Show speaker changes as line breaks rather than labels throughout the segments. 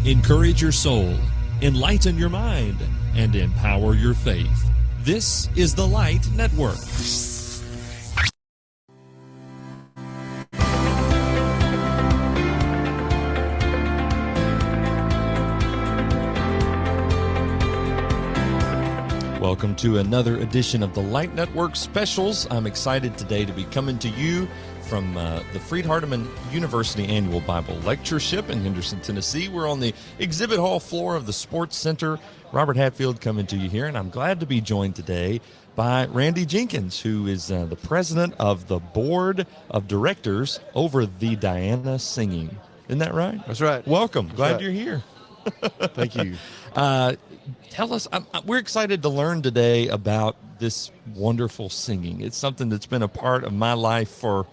Encourage your soul, enlighten your mind, and empower your faith. This is the Light Network. Welcome to another edition of the Light Network Specials. I'm excited today to be coming to you from the Freed-Hardeman University Annual Bible Lectureship in Henderson, Tennessee. We're on the exhibit hall floor of the Sports Center. Robert Hatfield coming to you here, and I'm glad to be joined today by Randy Jenkins, who is the president of the Board of Directors over the Diana Singing. Isn't that right?
That's right.
Welcome.
That's
glad
right.
You're here.
Thank you.
Tell us, we're excited to learn today about this wonderful singing. It's something that's been a part of my life for,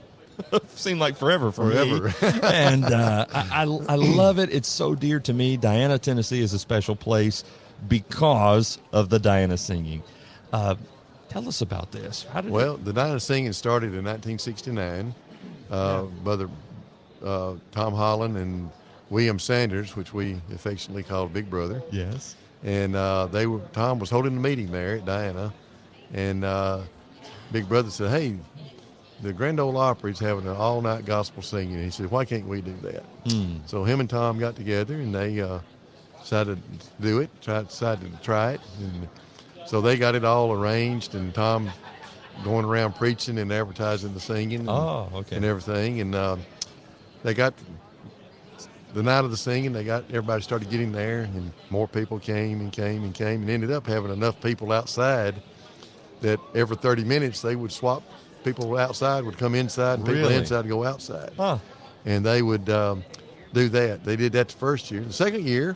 seemed like forever me. And I love it. It's so dear to me. Diana, Tennessee is a special place because of the Diana Singing. Tell us about this.
The Diana Singing started in 1969. Brother Tom Holland and William Sanders, which we affectionately called Big Brother.
Yes.
And Tom was holding a meeting there at Diana, and Big Brother said, "Hey, the Grand Ole Opry's having an all-night gospel singing." And he said, "Why can't we do that?" So him and Tom got together, and they decided to do it. Decided to try it, and so they got it all arranged. And Tom going around preaching and advertising the singing, and everything. And they got. The night of the singing, everybody started getting there, and more people came, and ended up having enough people outside that every 30 minutes they would swap. People outside would come inside, and people inside would go outside. And they would do that. They did that the first year. The second year,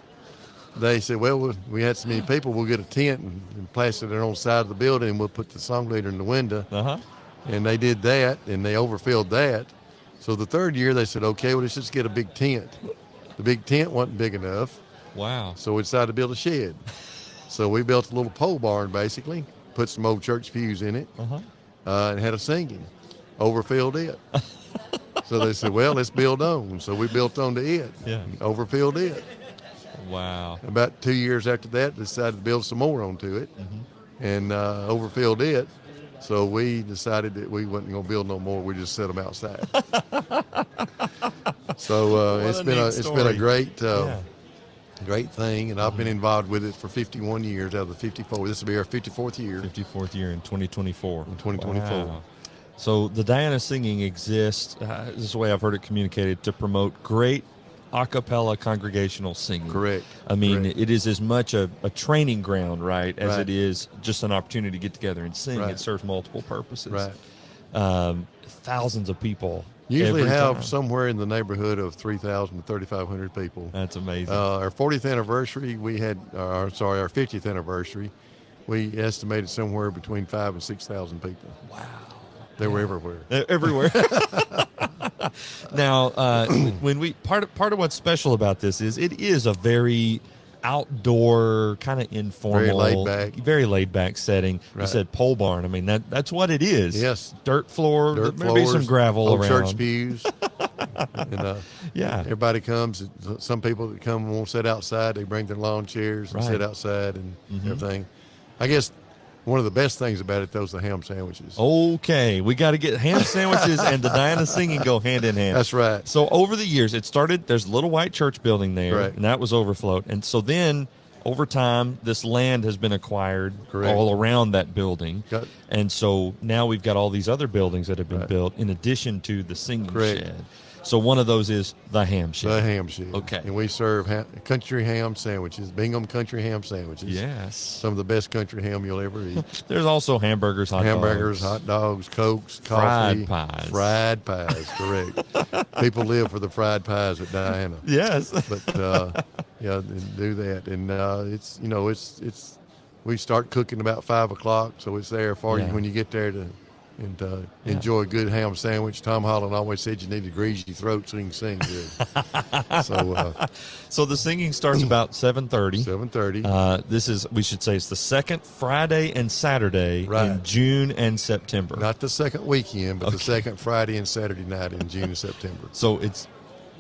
they said, "Well, we had so many people, we'll get a tent and plaster it on the side of the building, and we'll put the song leader in the window." And they did that, and they overfilled that. So the third year, they said, "Okay, well, let's just get a big tent." The big tent wasn't big enough.
Wow.
So we decided to build a shed. So we built a little pole barn, basically, put some old church pews in it, and had a singing. Overfilled it. So they said, "Well, let's build on." So we built onto it.
Yeah.
Overfilled it.
Wow.
About 2 years after that, decided to build some more onto it, and overfilled it. So we decided that we wasn't going to build no more. We just set them outside. So it's been a great great thing, and I've been involved with it for 51 years out of the 54. This will be our 54th year.
54th year in 2024.
In 2024.
Wow. So the Diana Singing exists, this is the way I've heard it communicated, to promote great a cappella congregational singing.
Correct.
I mean, it is as much a training ground, right, as it is just an opportunity to get together and sing. It serves multiple purposes.
Right.
Thousands of people.
Usually
every
have
time.
somewhere in the neighborhood of 3,000 to 3,500 people.
That's amazing.
Our 40th anniversary, our 50th anniversary, we estimated somewhere between 5,000 and 6,000 people.
Wow.
They were everywhere.
Everywhere. Now, when we part of what's special about this is it is a very outdoor, kind of informal, very laid back setting. Right. You said pole barn. I mean that's what it is.
Yes,
dirt floor, maybe some gravel
old
around.
Church pews. And, everybody comes. Some people that come won't sit outside. They bring their lawn chairs and sit outside and everything. I guess one of the best things about it, though, is the ham sandwiches.
Okay, we got to get ham sandwiches and the Diana Singing go hand in hand.
That's right.
So over the years, it started, there's a little white church building there,
right.
and that was overflowed. And so then, over time, this land has been acquired all around that building. And so now we've got all these other buildings that have been built in addition to the singing shed. So one of those is the ham shed.
The ham shed.
Okay.
And we serve country ham sandwiches, Bingham country ham sandwiches.
Yes.
Some of the best country ham you'll ever eat.
There's also hamburgers, hot
dogs, Cokes, coffee. Fried pies, correct. People live for the fried pies at Diana.
Yes.
But, do that. And we start cooking about 5 o'clock, so it's there for you when you get there to enjoy a good ham sandwich. Tom Holland always said you need to grease your throat so you can sing good.
So the singing starts about 7:30.
7:30.
This is, we should say, it's the second Friday and Saturday in June and September.
Not the second weekend, but the second Friday and Saturday night in June and September.
So it's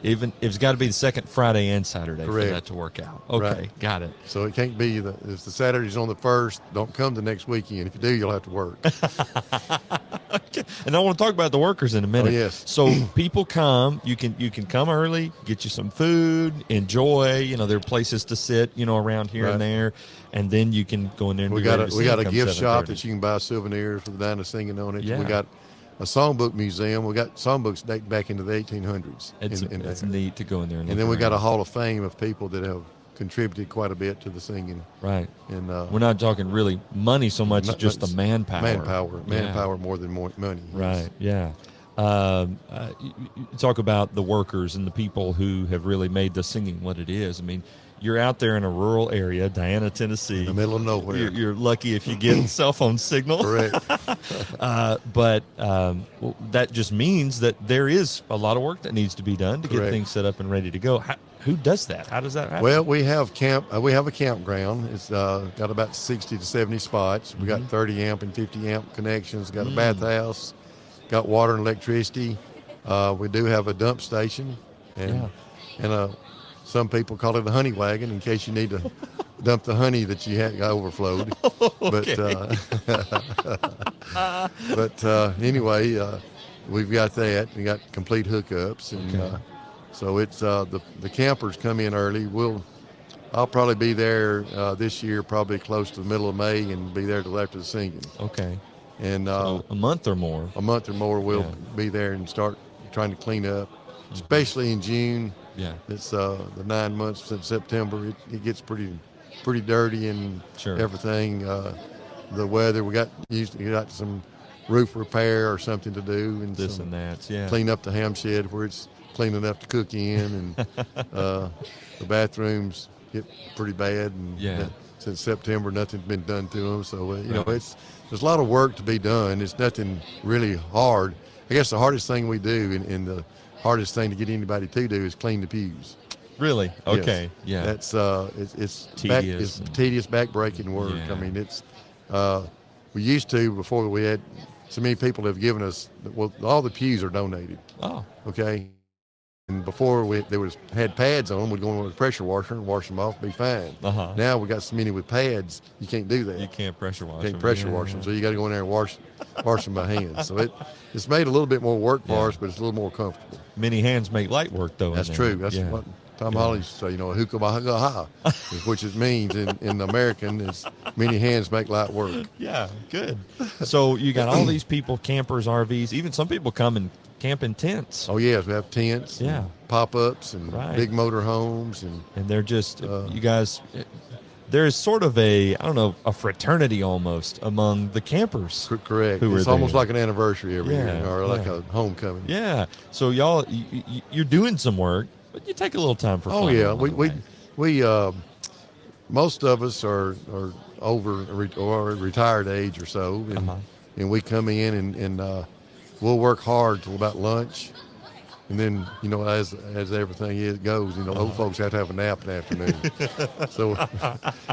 Even it's got to be the second Friday and Saturday
Correct.
for that to work out. Okay,
Right.
got it.
So it can't be if the Saturday's on the 1st, don't come the next weekend. If you do, you'll have to work.
Okay. And I want to talk about the workers in a minute.
Oh, yes.
So people come. You can come early, get you some food, enjoy. You know, there are places to sit. You know, around here and
Right.
there, and then you can go in there. And
We
be
got
ready to
we got
sing
a
come
gift shop
7:30.
that you can buy souvenirs for the Dine of Singing on it.
Yeah.
We got a songbook museum. We got songbooks dating back into the 1800s.
It's
there.
neat to go in there. And
And then
look
we got a
around.
Hall of Fame of people that have contributed quite a bit to the singing.
Right.
And
We're not talking really money so much as just the manpower.
Manpower more than money.
Right. Yeah. You talk about the workers and the people who have really made the singing what it is. I mean, you're out there in a rural area, Diana, Tennessee.
In the middle of nowhere.
You're lucky if you get cell phone signal.
Correct.
But that just means that there is a lot of work that needs to be done to get
Correct.
things set up and ready to go. Who does that? How does that happen?
Well, we have a campground. It's got about 60 to 70 spots. We got 30 amp and 50 amp connections. Got a bathhouse. Got water and electricity. We do have a dump station, and some people call it a honey wagon in case you need to dump the honey that you had got overflowed. But anyway, we've got that. We got complete hookups, and so it's the campers come in early. I'll probably be there this year, probably close to the middle of May, and be there till after the singing.
Okay.
And
So a month or more.
we'll be there and start trying to clean up, especially in June.
Yeah.
It's the 9 months since September. It gets pretty dirty and
Sure.
everything. The weather, we got some roof repair or something to do, and
This and that. Yeah.
clean up the ham shed where it's clean enough to cook in, and the bathrooms get pretty bad. And since September, nothing's been done to them. So there's a lot of work to be done. It's nothing really hard. I guess the hardest thing we do, and the hardest thing to get anybody to do, is clean the pews.
Really? Okay.
Yes.
Yeah.
That's it's
Tedious
tedious, back-breaking work.
Yeah.
I mean, it's we used to, before we had so many people have given us. Well, all the pews are donated.
Oh.
Okay. And before had pads on them, we'd go in with a pressure washer and wash them off, be fine.
Uh-huh.
Now we got so many with pads, you can't do that.
You can't pressure wash
Can't
them.
pressure
Yeah.
wash them, so you got to go in there and wash them by hand. So it's made a little bit more work for us, but it's a little more comfortable.
Many hands make light work, though.
That's
in there.
true. That's
Yeah.
what Tom Holly say. A hookah, which it means in American is many hands make light work.
Yeah, good. So you got all these people, campers, RVs, even some people come and camp in tents.
Oh yes, we have tents,
Yeah.
and pop-ups, and
Right.
big motor homes, and
And they're just, you guys, there's sort of a fraternity almost among the campers.
correct.
Who
It's
are
almost
there.
like an anniversary every
Yeah,
year, or like
yeah.
a homecoming.
Yeah. So y'all, you're doing some work, but you take a little time for fun.
Oh yeah,
along the
we
way.
most of us are over or retired age or so, and we come in and we'll work hard till about lunch, and then as everything goes, old folks have to have a nap in the afternoon. So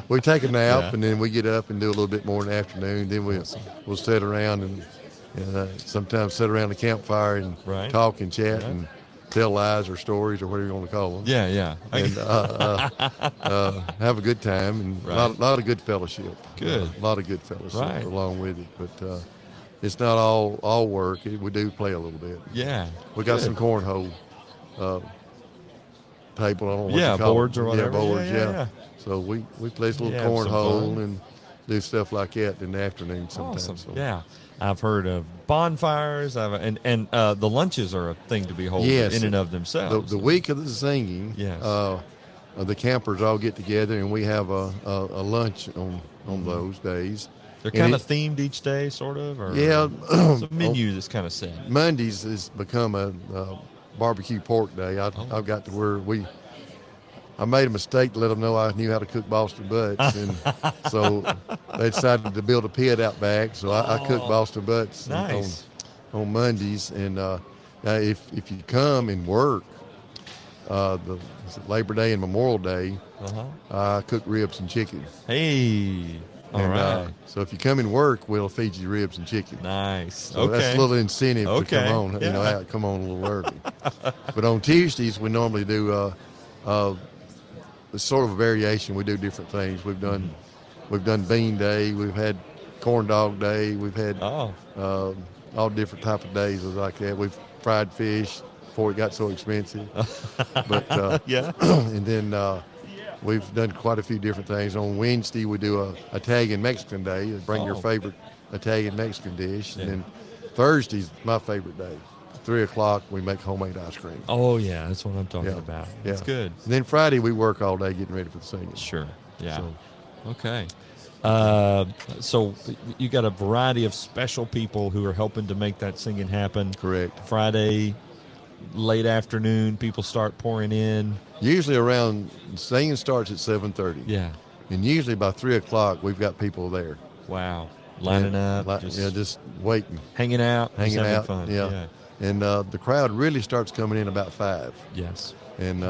we take a nap, and then we get up and do a little bit more in the afternoon. Then we'll sit around and sometimes sit around the campfire and
Right.
talk and chat and tell lies or stories or whatever you want to call them.
Yeah.
And have a good time, and a lot of good fellowship.
Good.
A lot of good fellowship
Right.
along with it. But it's not all work. We do play a little bit.
Yeah.
We got
Good.
some cornhole table. I don't know what
Yeah,
you call
boards
them.
or whatever.
Yeah, boards.
Yeah.
So we play a little
Yeah, have some
cornhole
fun.
and do stuff like that in the afternoon sometimes.
Awesome.
So.
Yeah. I've heard of bonfires, and the lunches are a thing to behold
Yes.
in and of themselves.
The week of the singing,
Yes.
the campers all get together and we have a lunch on those days.
They're
And
kind of themed each day, sort of? Or
Yeah.
it's a menu that's kind of set.
Mondays has become a barbecue pork day. I've got to where I made a mistake to let them know I knew how to cook Boston butts, and so they decided to build a pit out back. So I cook Boston butts
Nice.
on Mondays. And now if you come and work Labor Day and Memorial Day, I cook ribs and chicken.
Hey. All right.
So if you come and work, we'll feed you ribs and chicken.
Nice.
So
okay.
that's a little incentive to come on,
Yeah.
come on a little early. But on Tuesdays, we normally do sort of a variation. We do different things. We've done Bean Day. We've had Corn Dog Day. We've had all different type of days like that. We've fried fish before it got so expensive. But and then we've done quite a few different things. On Wednesday, we do a Italian Mexican Day. Bring your favorite Italian Mexican dish. And then Thursday's my favorite day. 3 o'clock, we make homemade ice cream.
Oh, yeah, that's what I'm talking about. That's good.
And then Friday, we work all day getting ready for the singing.
Sure, yeah.
So,
okay. So you got a variety of special people who are helping to make that singing happen.
Correct.
Friday, late afternoon, people start pouring in.
Usually around, singing starts at 7:30.
Yeah.
And usually by 3 o'clock, we've got people there.
Wow. Lining up.
Just waiting.
Hanging out.
Hanging
just having
out.
fun.
Yeah. And the crowd really starts coming in about 5.
Yes.
And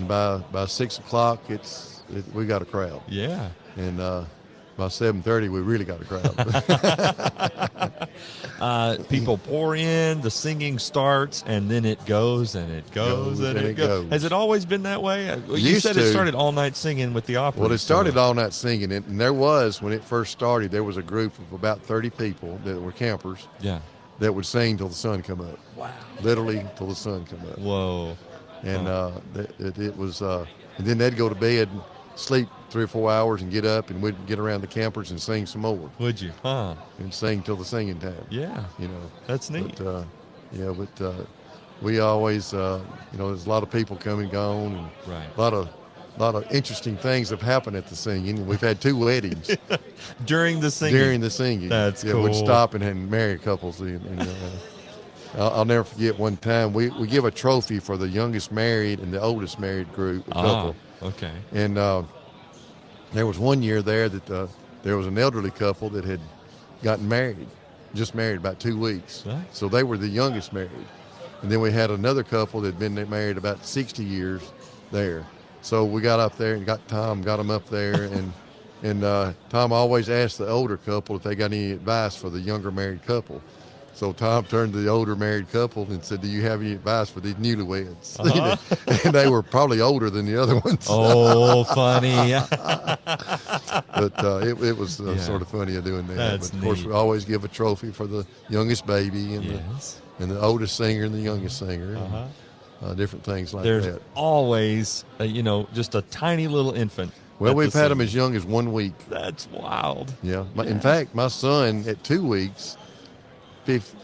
by 6 o'clock, we got a crowd.
Yeah.
And by 7:30, we really got a crowd.
People pour in, the singing starts, and then it goes and it goes and it goes. Has it always been that way? You said it started all night singing with the opera.
Well, it started all night singing, and there was, when it first started, there was a group of about 30 people that were campers.
Yeah.
That would sing till the sun come up.
Wow.
Literally till the sun come up.
Whoa.
And it was, and then they'd go to bed, sleep 3 or 4 hours, and get up, and we'd get around the campers and sing some more.
Would you? Huh.
And sing till the singing time.
Yeah. That's neat.
But, we always, there's a lot of people come and gone, and a lot of interesting things have happened at the singing. We've had 2 weddings
during the singing.
That's
cool.
We'd stop and marry couples. I'll never forget one time we give a trophy for the youngest married and the oldest married group, a couple.
Okay.
And there was one year there that there was an elderly couple that had gotten married, just married about 2 weeks.
Right.
So they were the youngest married. And then we had another couple that had been married about 60 years there. So we got up there and got them up there, and Tom always asked the older couple if they got any advice for the younger married couple. So Tom turned to the older married couple and said, "Do you have any advice for these newlyweds?" And they were probably older than the other ones.
Oh, funny.
But it was sort of funny doing that.
That's
but of course,
neat.
we always give a trophy for the youngest baby and the oldest singer and the youngest singer. Different things like that.
There's always, just a tiny little infant.
Well, we've had them as young as 1 week.
That's wild.
Yeah. In fact, my son at 2 weeks,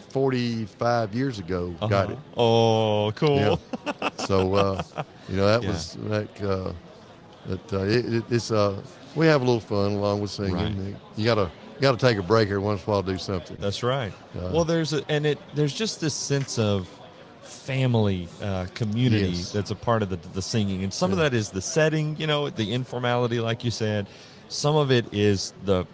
45 years ago, got it.
Oh, cool.
Yeah. So, that was like, it's we have a little fun along with singing.
Right.
You gotta take a break every once in a while to do something.
That's right. Well, there's just this sense of family, community that's a part of the singing, and some of that is the setting, the informality, like you said. Some of it is the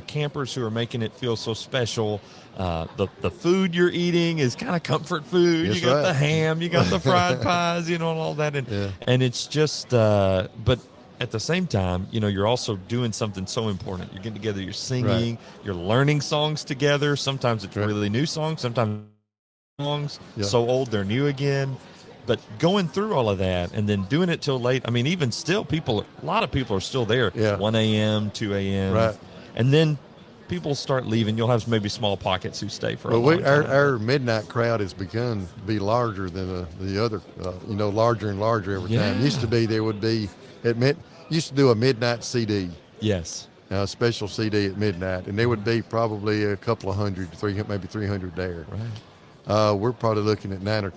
campers who are making it feel so special. The food you're eating is kind of comfort food.
That's
you got
right.
the ham, you got the fried pies, and all that, and it's just. But at the same time, you're also doing something so important. You're getting together, you're singing, you're learning songs together. Sometimes it's really new songs. Sometimes songs so old they're new again. But going through all of that and then doing it till late, I mean, even still, a lot of people are still there, 1 a.m., 2 a.m.
Right.
And then people start leaving. You'll have maybe small pockets who stay for a long time.
Our midnight crowd has begun to be larger than the other, larger and larger every time. Used to be, there would be, used to do a midnight CD.
Yes.
A special CD at midnight, and there would be probably a couple of hundred, maybe 300 there.
Right.
We're probably looking at 900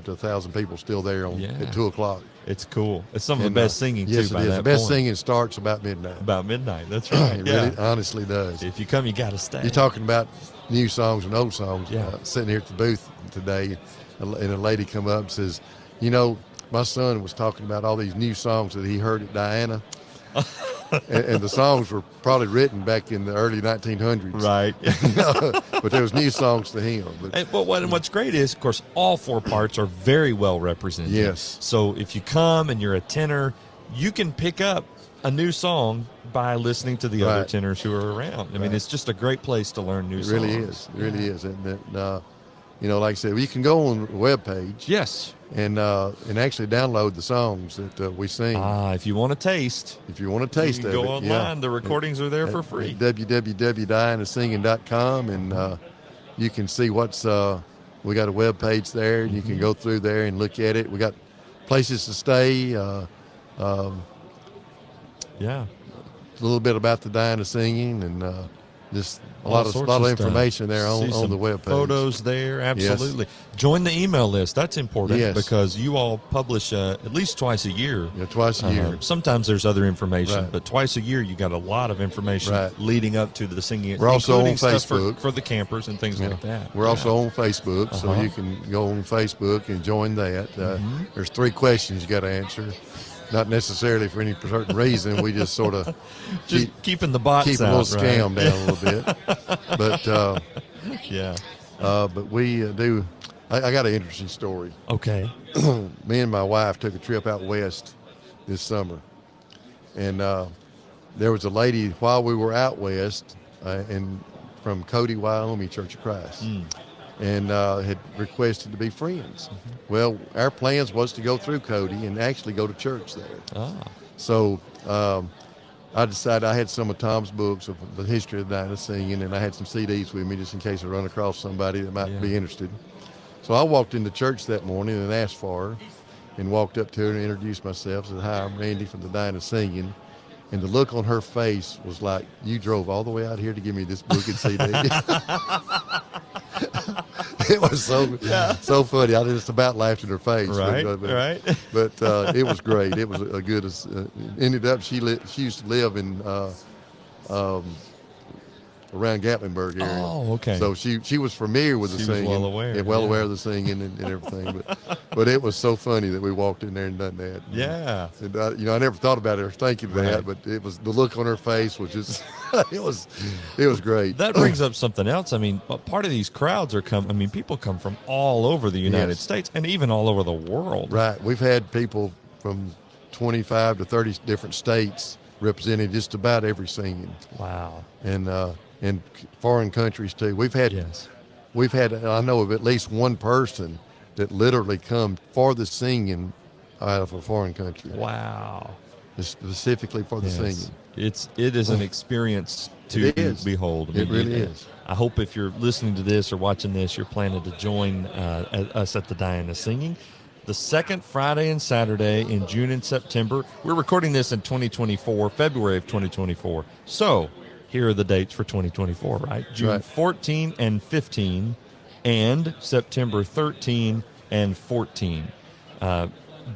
to 1,000 people still there at 2 o'clock.
It's cool. It's some of the best singing,
yes,
too, by
it is.
that
The best
point.
singing starts about midnight.
About midnight, that's right.
It really honestly does.
If you come, you got to stay.
You're talking about new songs and old songs.
Yeah.
Sitting here at the booth today, and a lady come up and says, my son was talking about all these new songs that he heard at Diana. and the songs were probably written back in the early 1900s.
Right.
But there was new songs to him.
But what's great is, of course, all 4 parts are very well represented.
Yes.
So if you come and you're a tenor, you can pick up a new song by listening to the other
Right.
tenors who are around. I mean, it's just a great place to learn new
It
songs.
really is. It really is. And you know, like I said, you can go on the webpage.
Yes.
And actually download the songs that we sing.
If you want to taste.
If you want to taste
you
of
can
it.
go online.
Yeah.
The recordings are there for free.
At www.dianasinging.com, and you can see what's we got a web page there, and you can go through there and look at it. We got places to stay.
Yeah.
A little bit about the Diana Singing, and just a lot of information there on the web page.
Photos there, absolutely.
Yes.
Join the email list. That's important because
Yes.
you all publish at least twice a year.
Yeah, twice a year.
Sometimes there's other information,
Right.
but twice a year you got a lot of information
Right.
leading up to the singing.
We're also on
including stuff
Facebook.
for the campers and things like that.
We're also on Facebook, so you can go on Facebook and join that. There's 3 questions you got to answer. Not necessarily for any certain reason. We just sort of
keeping the bots
keep a
out,
little scam down a little bit. But but we do. I got an interesting story.
Okay.
Me and my wife took a trip out west this summer, and there was a lady while we were out west, from Cody, Wyoming, Church of Christ. And had requested to be friends. Well, our plans was to go through Cody and actually go to church there. So I decided I had some of Tom's books of the history of Diana Singing, and I had some CDs with me just in case I run across somebody that might be interested. So I walked into church that morning and asked for her, and walked up to her and introduced myself. Said, "Hi, I'm Randy from the Diana Singing." And the look on her face was like, "You drove all the way out here to give me this book and CD." It was so funny. I just about laughed in her face.
Right.
But it was great. It was a good. Ended up she used to live in around Gatlinburg area.
Oh, okay.
So she was familiar with the singing.
She was well aware.
Well aware of the singing and everything. But it was so funny that we walked in there and done that.
Yeah.
And I never thought about it or thinking
Right.
that, but it was the look on her face was just it was great.
That brings up something else. I mean, part of these crowds people come from all over the United States and even all over the world.
Right. We've had people from 25 to 30 different states representing just about every singing.
Wow.
And foreign countries too. We've had I know of at least one person that literally come for the singing out of a foreign country.
Wow.
Specifically for the singing.
It is an experience to behold.
It really is.
I hope if you're listening to this or watching this, you're planning to join us at the Diana Singing. The second Friday and Saturday in June and September. We're recording this in 2024, February of 2024. So here are the dates for 2024, right? June 14 and 15 and September 13 and 14.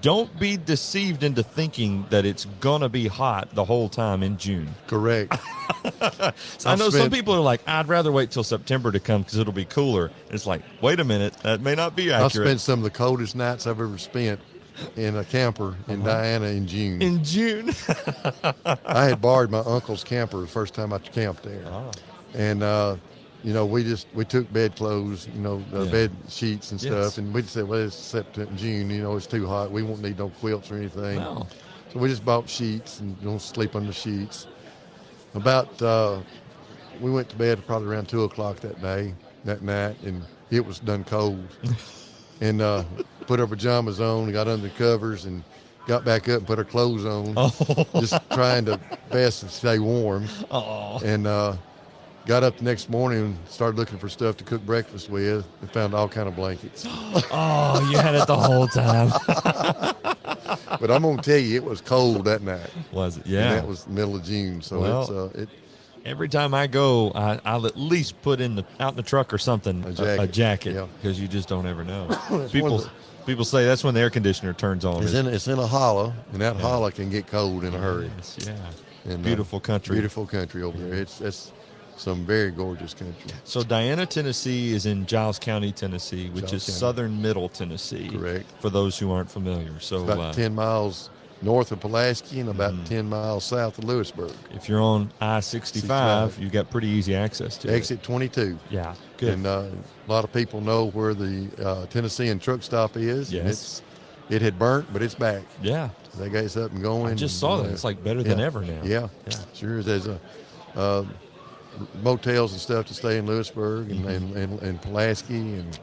Don't be deceived into thinking that it's going to be hot the whole time in June.
Correct.
I know some people are like, I'd rather wait till September to come because it'll be cooler. It's like, wait a minute, that may not be accurate.
I've spent some of the coldest nights I've ever spent in a camper in Diana in June.
In June?
I had borrowed my uncle's camper the first time I camped there. And, we took bedclothes, bed sheets and stuff, and we just said, well, it's September, June, it's too hot. We won't need no quilts or anything.
No.
So we just bought sheets and don't sleep on the sheets. We went to bed probably around 2 o'clock that night, and it was done cold. And put our pajamas on and got under the covers and got back up and put our clothes on, just trying to best to stay warm. And got up the next morning and started looking for stuff to cook breakfast with and found all kind of blankets.
Oh, you had it the whole time.
But I'm going to tell you, it was cold that night.
Was it? Yeah.
And that was the middle of June. So
every time I go, I'll at least put out in the truck or something, a jacket, because you just don't ever know. People say that's when the air conditioner turns on.
It's in a hollow, and that hollow can get cold in a hurry.
Yeah.
And,
beautiful country.
Beautiful country over there. It's some very gorgeous country.
So Diana, Tennessee is in Giles County, Tennessee, which is southern middle Tennessee.
Correct.
For those who aren't familiar. So
about 10 miles north of Pulaski and about 10 miles south of Lewisburg.
If you're on I-65, you've got pretty easy access to
Exit 22.
Yeah, good.
And a lot of people know where the Tennessean truck stop is.
Yes.
it had burnt, but it's back.
Yeah.
They got us up and going.
I just saw that. It's like better than ever now.
Yeah, sure is. There's motels and stuff to stay in Lewisburg and Pulaski, and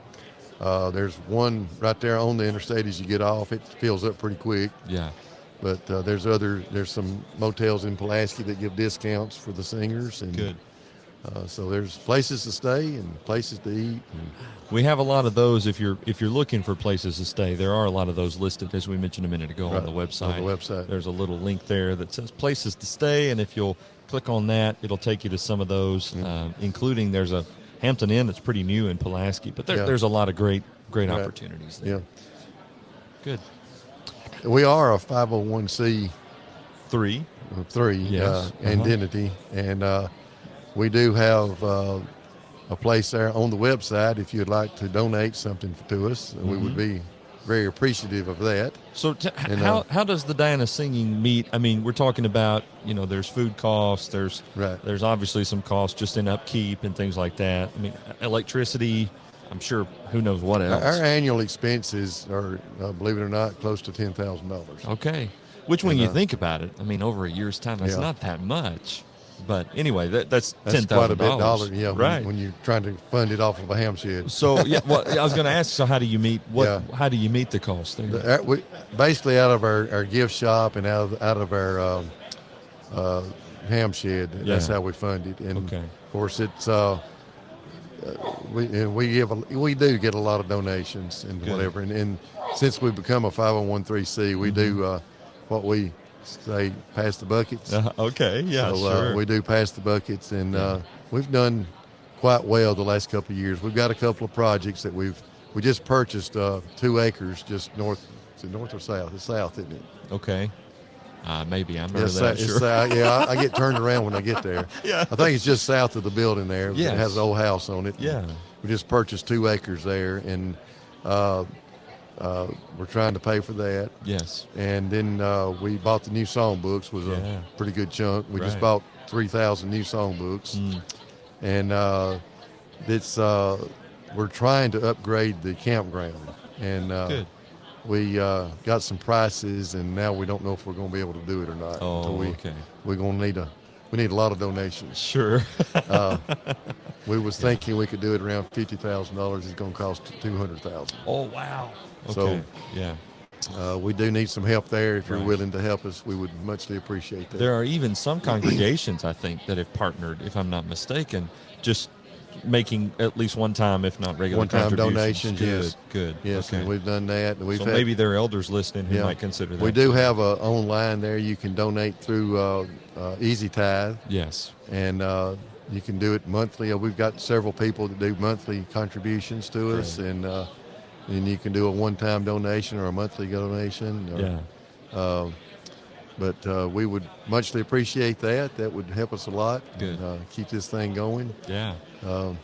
there's one right there on the interstate as you get off. It fills up pretty quick.
Yeah.
But there's some motels in Pulaski that give discounts for the singers. And,
good.
So there's places to stay and places to eat.
We have a lot of those. If you're looking for places to stay, there are a lot of those listed, as we mentioned a minute ago, on the website.
On the website.
There's a little link there that says places to stay, and if you'll click on that, it'll take you to some of those, including there's a Hampton Inn that's pretty new in Pulaski, but there's a lot of great opportunities there.
Yeah.
Good.
We are a 501c3
Yes.
entity, and we do have a place there on the website if you'd like to donate something to us. We would be very appreciative of that.
So how does the Diana singing meet? I mean, we're talking about, there's food costs, there's obviously some costs just in upkeep and things like that. I mean, electricity, I'm sure who knows what else.
Our annual expenses are, believe it or not, close to $10,000.
Okay. Which, when you think about it, I mean, over a year's time, that's not that much. But anyway, that's $10,000.
Quite a bit dollar,
right?
When you're trying to fund it off of a ham shed.
So, I was going to ask. So, how do you meet? How do you meet the cost there?
We basically out of our gift shop and out of our ham shed. That's how we fund it. And of course, it's we do get a lot of donations and whatever. And since we've become a 501c3, we do what we say, pass the buckets.
Okay, yeah,
so,
sure.
We do pass the buckets, and we've done quite well the last couple of years. We've got a couple of projects that we just purchased 2 acres just north. Is it north or south? It's south, isn't it?
Okay. Maybe I'm not that sure.
I get turned around when I get there. I think it's just south of the building there. Yes. It has an old house on it.
Yeah.
We just purchased 2 acres there, and we're trying to pay for that.
Yes.
And then we bought the new songbooks, was a pretty good chunk. We just bought 3,000 new songbooks. And we're trying to upgrade the campground. And
good.
We got some prices, and now we don't know if we're going to be able to do it or not. We're going to need a lot of donations.
Sure.
We was thinking we could do it around $50,000. It's going to cost $200,000.
Oh, wow.
Okay. So, we do need some help there. If you're willing to help us, we would muchly appreciate that.
There are even some congregations, I think, that have partnered, if I'm not mistaken, just making at least one time, if not regular
one-time donations.
Good.
Yes, and we've done that.
So maybe there are elders listening who might consider that.
We do have online there. You can donate through Easy Tithe.
Yes.
And you can do it monthly. We've got several people that do monthly contributions to us, and you can do a one-time donation or a monthly donation. But we would muchly appreciate that. That would help us a lot.
Good.
And, keep this thing going.
Yeah.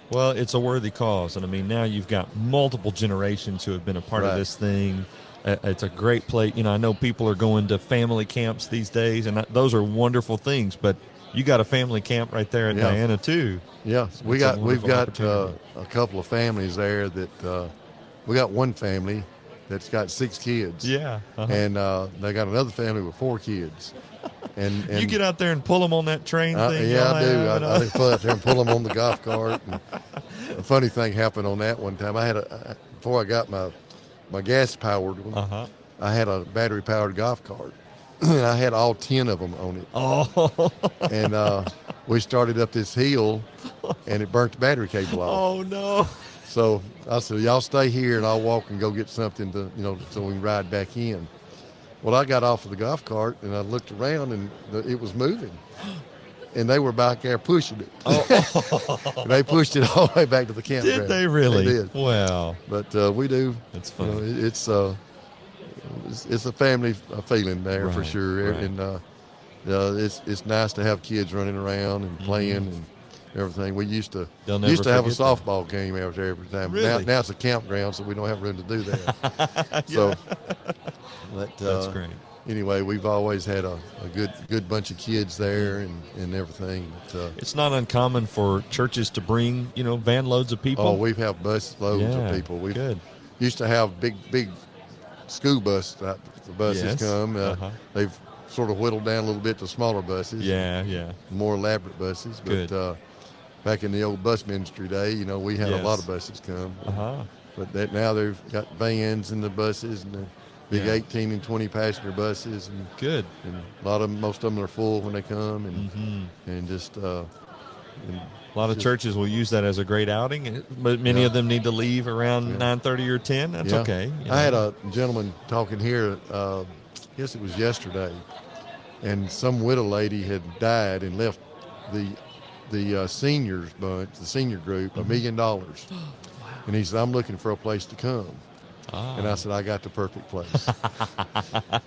Well, it's a worthy cause. And, I mean, now you've got multiple generations who have been a part of this thing. It's a great place. I know people are going to family camps these days, and those are wonderful things. But you got a family camp right there at Diana, too.
Yeah. We've got a couple of families there that we got one family that's got 6 kids.
Yeah.
And they got another family with 4 kids. And
you get out there and pull them on that train thing?
Yeah, I do. I pull out there and pull them on the golf cart. And a funny thing happened on that one time. Before I got my gas-powered one, I had a battery-powered golf cart. I had all 10 of them on it.
Oh.
And we started up this hill, and it burnt the battery cable off.
Oh, no.
So I said, y'all stay here, and I'll walk and go get something to, so we can ride back in. Well, I got off of the golf cart, and I looked around, and it was moving. And they were back there pushing it. Oh. They pushed it all the way back to the campground.
Did they really?
They did.
Wow.
But we do.
That's fun.
It's a family feeling there for sure.
Right.
And it's nice to have kids running around and playing and everything. We used to have a softball game every time.
Really?
Now it's a campground, so we don't have room to do that. So,
that's great.
Anyway, we've always had a good bunch of kids there and everything. But,
it's not uncommon for churches to bring van loads of people.
Oh, we've had bus loads of people. We used to have big school bus. The buses
Yes.
come. They've sort of whittled down a little bit to smaller buses.
Yeah.
More elaborate buses.
Good.
But back in the old bus ministry day, we had a lot of buses come. But now they've got vans in the buses and the big 18 and 20 passenger buses. And,
Good.
And most of them are full when they come, and just.
A lot of churches will use that as a great outing, but many of them need to leave around 9:30 or 10. That's okay.
I had a gentleman talking here, I guess it was yesterday, and some widow lady had died and left the seniors bunch, the senior group, $1 million. And he said, I'm looking for a place to come. And I said, I got the perfect place.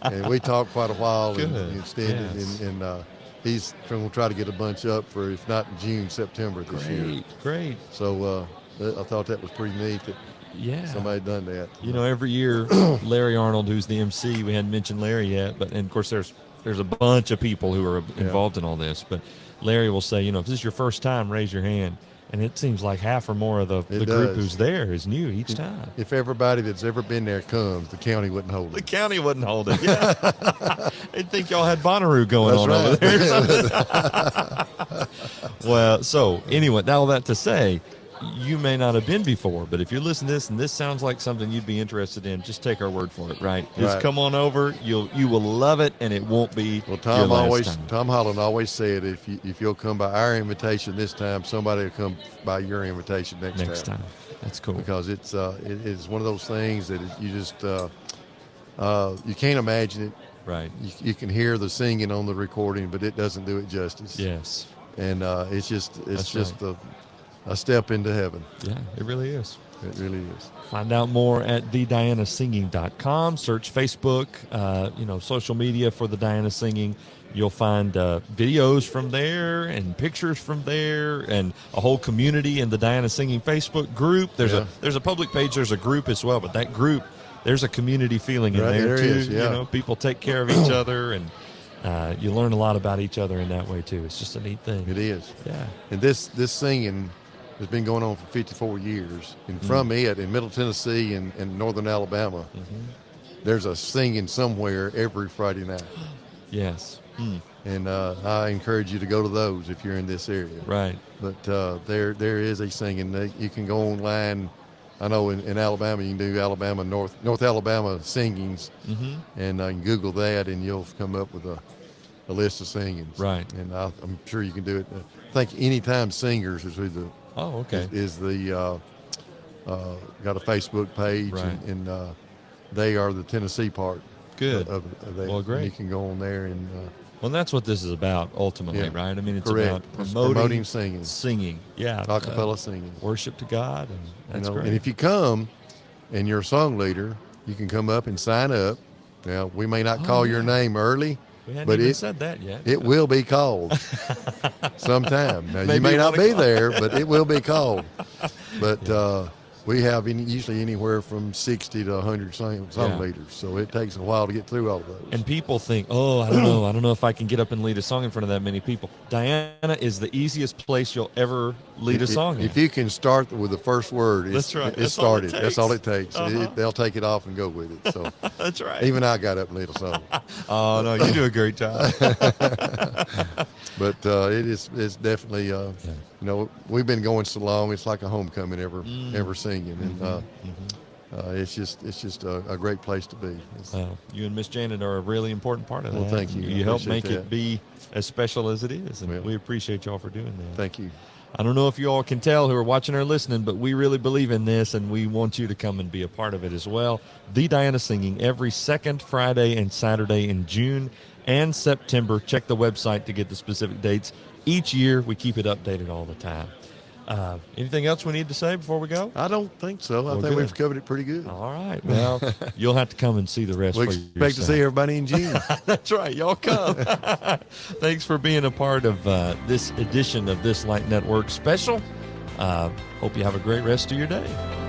And we talked quite a while and extended, and he's going to try to get a bunch up for, if not in June, September this year.
Great.
So I thought that was pretty neat that somebody done that.
Every year, Larry Arnold, who's the MC, we hadn't mentioned Larry yet, but and of course there's a bunch of people who are involved in all this, but Larry will say, if this is your first time, raise your hand. And it seems like half or more of the group who's there is new each time. If
everybody that's ever been there comes, the county wouldn't hold it.
The county wouldn't hold it, yeah. They'd think y'all had Bonnaroo going on over there or something. Well, so anyway, all that to say, you may not have been before, but if you're listening to this and this sounds like something you'd be interested in, just take our word for it, right? Just come on over. You will love it, and it won't be
Tom Holland always said, if you'll come by our invitation this time, somebody will come by your invitation next time.
That's cool.
Because it's one of those things that you just you can't imagine it.
Right.
You can hear the singing on the recording, but it doesn't do it justice.
Yes.
And it's just a step into heaven.
Yeah, it really is.
It really is.
Find out more at thedianasinging.com. Search Facebook, social media for The Diana Singing. You'll find videos from there and pictures from there and a whole community in the Diana Singing Facebook group. There's a public page. There's a group as well, but that group, there's a community feeling in there too. People take care of each other, and you learn a lot about each other in that way too. It's just a neat thing.
It is.
Yeah.
And this singing has been going on for 54 years. And from it, in Middle Tennessee and northern Alabama, there's a singing somewhere every Friday night.
Yes.
And I encourage you to go to those if you're in this area.
Right.
But there is a singing. You can go online. I know in Alabama you can do Alabama North Alabama singings, and you can Google that, and you'll come up with a list of singings.
Right.
And I'm sure you can do it. I think Anytime Singers is who the is the got a Facebook page, and they are the Tennessee part.
Good.
Of that. Well, great. And you can go on there and.
Well, that's what this is about ultimately, right? I mean, it's
about promoting singing. Cappella singing.
Worship to God, and that's great.
And if you come and you're a song leader, you can come up and sign up. Now, we may not call your name early,
we hadn't even said that yet.
It will be called sometime. Now, you may not be there, but it will be called. But we have usually anywhere from 60 to 100 song leaders, so it takes a while to get through all of those.
And people think, I don't know if I can get up and lead a song in front of that many people. Diana is the easiest place you'll ever lead a song in.
If you can start with the first word,
that's right.
It's started. That's all it takes. They'll take it off and go with it. So
that's right.
Even I got up and lead a song.
Oh, no, you do a great job.
But it's definitely, we've been going so long, it's like a homecoming ever singing. And it's just a great place to be.
You and Miss Janet are a really important part of that.
Well, thank you.
You help make it be as special as it is, and we appreciate y'all for doing that.
Thank you.
I don't know if you all can tell who are watching or listening, but we really believe in this, and we want you to come and be a part of it as well. The Diana Singing every second Friday and Saturday in June and September. Check the website to get the specific dates. Each year, we keep it updated all the time. Anything else we need to say before we go?
I don't think so. I think we've covered it pretty good.
All right. Well, you'll have to come and see the rest.
We expect to see everybody in June.
That's right. Y'all come. Thanks for being a part of this edition of this Light Network special. Hope you have a great rest of your day.